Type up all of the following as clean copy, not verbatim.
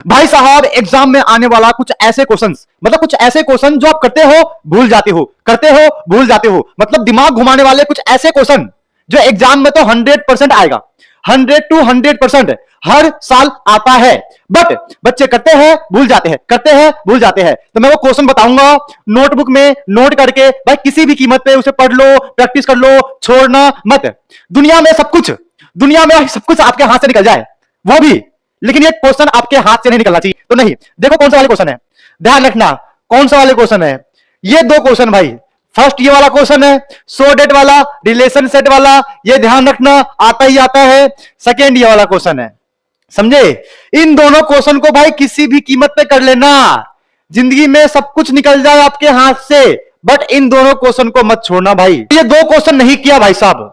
भाई साहब एग्जाम में आने वाला कुछ ऐसे क्वेश्चंस, मतलब कुछ ऐसे क्वेश्चन जो आप करते हो भूल जाते हो, करते हो भूल जाते हो, मतलब दिमाग घुमाने वाले कुछ ऐसे क्वेश्चन जो एग्जाम में तो 100% आएगा। 100 to 100% हर साल आता है, बट बच्चे करते हैं भूल जाते हैं, करते हैं भूल जाते हैं। तो मैं वो क्वेश्चन बताऊंगा, नोटबुक में नोट करके भाई किसी भी कीमत पे उसे पढ़ लो, प्रैक्टिस कर लो, छोड़ना मत। दुनिया में सब कुछ, दुनिया में सब कुछ आपके हाथ से निकल जाए वो भी, लेकिन ये क्वेश्चन आपके हाथ से नहीं निकलना चाहिए। तो नहीं, देखो कौन सा वाले क्वेश्चन है, ध्यान रखना कौन सा वाले क्वेश्चन है। ये दो क्वेश्चन भाई, फर्स्ट ये वाला क्वेश्चन है सो डेट वाला, रिलेशन सेट वाला, ये ध्यान रखना आता ही आता है। सेकेंड ये वाला क्वेश्चन है, समझे। इन दोनों क्वेश्चन को भाई किसी भी कीमत पे कर लेना, जिंदगी में सब कुछ निकल जाए आपके हाथ से, बट इन दोनों क्वेश्चन को मत छोड़ना भाई। ये दो क्वेश्चन नहीं किया भाई साहब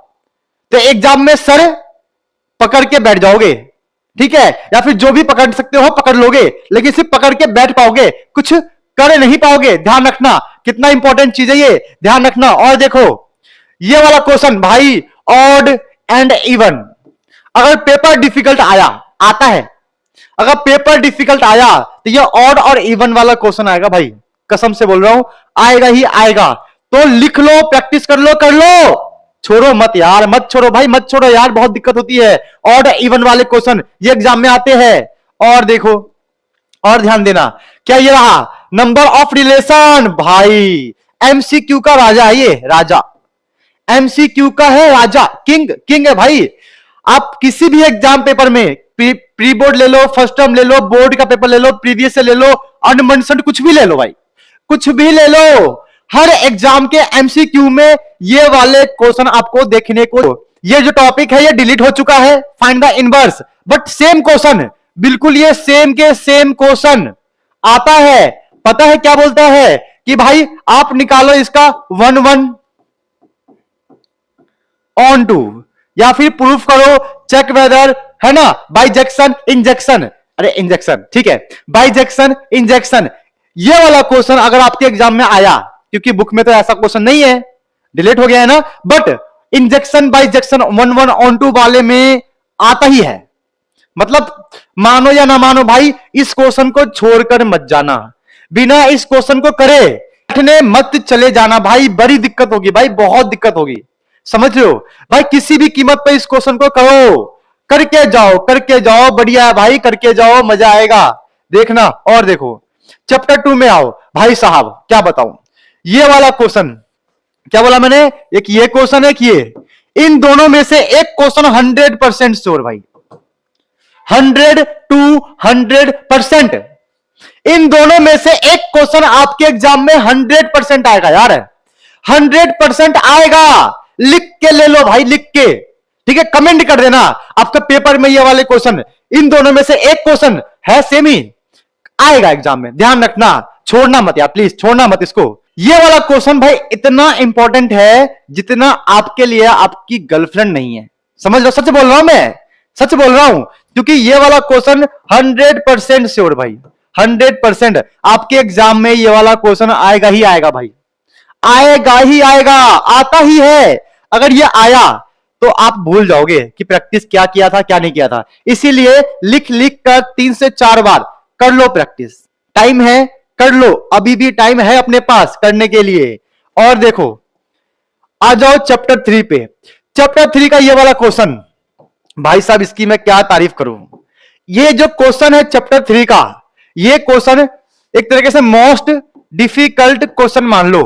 तो एग्जाम में सर पकड़ के बैठ जाओगे, ठीक है, या फिर जो भी पकड़ सकते हो पकड़ लोगे, लेकिन सिर्फ पकड़ के बैठ पाओगे, कुछ कर नहीं पाओगे। ध्यान रखना कितना इंपॉर्टेंट चीज है ये, ध्यान रखना। और देखो ये वाला क्वेश्चन भाई, ऑड एंड इवन, अगर पेपर डिफिकल्ट आया, आता है, अगर पेपर डिफिकल्ट आया तो ये ऑड और इवन वाला क्वेश्चन आएगा भाई, कसम से बोल रहा हूं आएगा ही आएगा। तो लिख लो, प्रैक्टिस कर लो, कर लो, छोड़ो मत यार, मत छोड़ो भाई, मत छोड़ो यार, बहुत दिक्कत होती है। ऑड इवन वाले क्वेश्चन ये एग्जाम में आते हैं। और देखो, और ध्यान देना, क्या ये रहा नंबर ऑफ रिलेशन, भाई एमसीक्यू का राजा है ये, राजा एमसीक्यू का है राजा, किंग, किंग है भाई। आप किसी भी एग्जाम पेपर में प्री बोर्ड ले लो, फर्स्ट टर्म ले लो, बोर्ड का पेपर ले लो, प्रीवियस से ले लो, अनमेंशन्ड कुछ भी ले लो भाई, कुछ भी ले लो, हर एग्जाम के एमसीक्यू में ये वाले क्वेश्चन आपको देखने को। ये जो टॉपिक है ये डिलीट हो चुका है, find the inverse, but same question, बिल्कुल ये सेम के सेम क्वेश्चन आता है। पता है क्या बोलता है कि भाई आप निकालो इसका 1 1 ऑन टू, या फिर प्रूफ करो, चेक वेदर, है ना, बाइजेक्शन इंजेक्शन, अरे इंजेक्शन ठीक है, बाइजेक्शन इंजेक्शन। ये वाला क्वेश्चन अगर आपके एग्जाम में आया, क्योंकि बुक में तो ऐसा क्वेश्चन नहीं है, डिलीट हो गया है ना, but injection bijection 1 1 onto वाले में आता ही है। मतलब मानो या ना मानो भाई, इस क्वेश्चन को छोड़कर मत जाना, बिना इस क्वेश्चन को करे बैठने मत चले जाना भाई, बड़ी दिक्कत होगी भाई, बहुत दिक्कत होगी, समझ रहे हो भाई। किसी भी कीमत पे इस क्वेश्चन को करो, करके जाओ, करके जाओ, बढ़िया है भाई, करके जाओ, मजा आएगा, देखना। और देखो चैप्टर 2 में आओ भाई साहब, क्या बताऊं, ये वाला क्वेश्चन, क्या बोला मैंने, एक ये क्वेश्चन है कि ये, इन दोनों में से एक क्वेश्चन 100% श्योर भाई, 100 to 100%, इन दोनों में से एक क्वेश्चन आपके एग्जाम में 100% आएगा यार, 100% आएगा, लिख के ले लो भाई, लिख के, ठीक है, कमेंट कर देना आपका पेपर में ये वाले क्वेश्चन, इन दोनों में से एक क्वेश्चन है सेम ही आएगा एग्जाम में, ध्यान रखना, छोड़ना मत यार, प्लीज छोड़ना मत इसको। ये वाला क्वेश्चन भाई इतना इंपॉर्टेंट है जितना आपके लिए आपकी गर्लफ्रेंड नहीं है, समझ लो, सच बोल रहा हूं मैं, सच बोल रहा हूं, क्योंकि ये वाला क्वेश्चन 100% श्योर भाई, 100% आपके एग्जाम में ये वाला क्वेश्चन आएगा ही आएगा भाई, आएगा ही आएगा, आता ही है। अगर ये आया तो आप भूल जाओगे कि प्रैक्टिस क्या किया था क्या नहीं किया था, इसीलिए लिख लिख कर 3 से 4 बार कर लो प्रैक्टिस, टाइम है कर लो, अभी भी टाइम है अपने पास करने के लिए। और देखो आ जाओ चैप्टर 3 पे, चैप्टर 3 का ये वाला क्वेश्चन भाई साहब, इसकी मैं क्या तारीफ करूं। ये जो क्वेश्चन है चैप्टर 3 का, ये क्वेश्चन एक तरीके से मोस्ट डिफिकल्ट क्वेश्चन मान लो।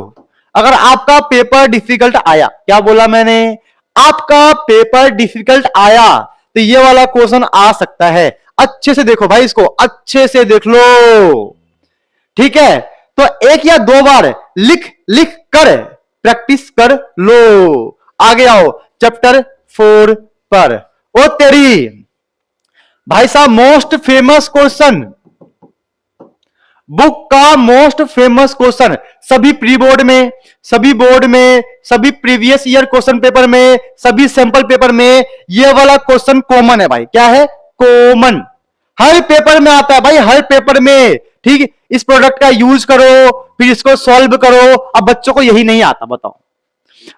अगर आपका पेपर डिफिकल्ट आया, क्या बोला मैंने, आपका पेपर डिफिकल्ट आया तो ये वाला क्वेश्चन आ सकता है। अच्छे से देखो भाई, इसको अच्छे से देख लो, ठीक है। तो 1 या 2 बार लिख लिख कर प्रैक्टिस कर लो। आगे आओ चैप्टर 4 पर। ओ तेरी भाई साहब, मोस्ट फेमस क्वेश्चन, बुक का मोस्ट फेमस क्वेश्चन, सभी प्री बोर्ड में, सभी बोर्ड में, सभी प्रीवियस ईयर क्वेश्चन पेपर में, सभी सैंपल पेपर में ये वाला क्वेश्चन कॉमन है भाई। क्या है, कॉमन, हर पेपर में आता है भाई, हर पेपर में, ठीक। इस प्रोडक्ट का यूज करो, फिर इसको सॉल्व करो। अब बच्चों को यही नहीं आता, बताओ,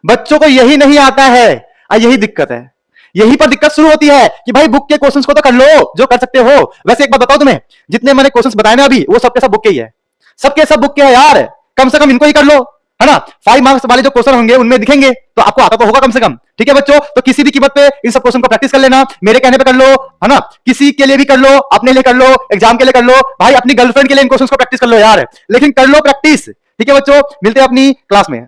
बच्चों को यही नहीं आता है, यही दिक्कत है, यही पर दिक्कत शुरू होती है कि भाई बुक के क्वेश्चंस को तो कर लो जो कर सकते हो। वैसे एक बात बताओ तुम्हें, जितने मैंने क्वेश्चंस बताए ना अभी, वो सबके सब बुक के ही है, सबके सब बुक के है यार। कम से कम इनको ही कर लो, है ना। 5 मार्क्स वाले जो क्वेश्चन होंगे उनमें दिखेंगे तो आपको आता तो होगा कम से कम। ठीक है बच्चों, तो किसी भी कीमत पे इन सब क्वेश्चन को प्रैक्टिस कर लेना, मेरे कहने पे कर लो, है ना। किसी के लिए भी कर लो, अपने लिए कर लो, एग्जाम के लिए कर लो, भाई अपनी गर्लफ्रेंड के लिए इन क्वेश्चन को प्रैक्टिस कर लो यार, लेकिन कर लो प्रैक्टिस। ठीक है बच्चों, मिलते हैं अपनी क्लास में।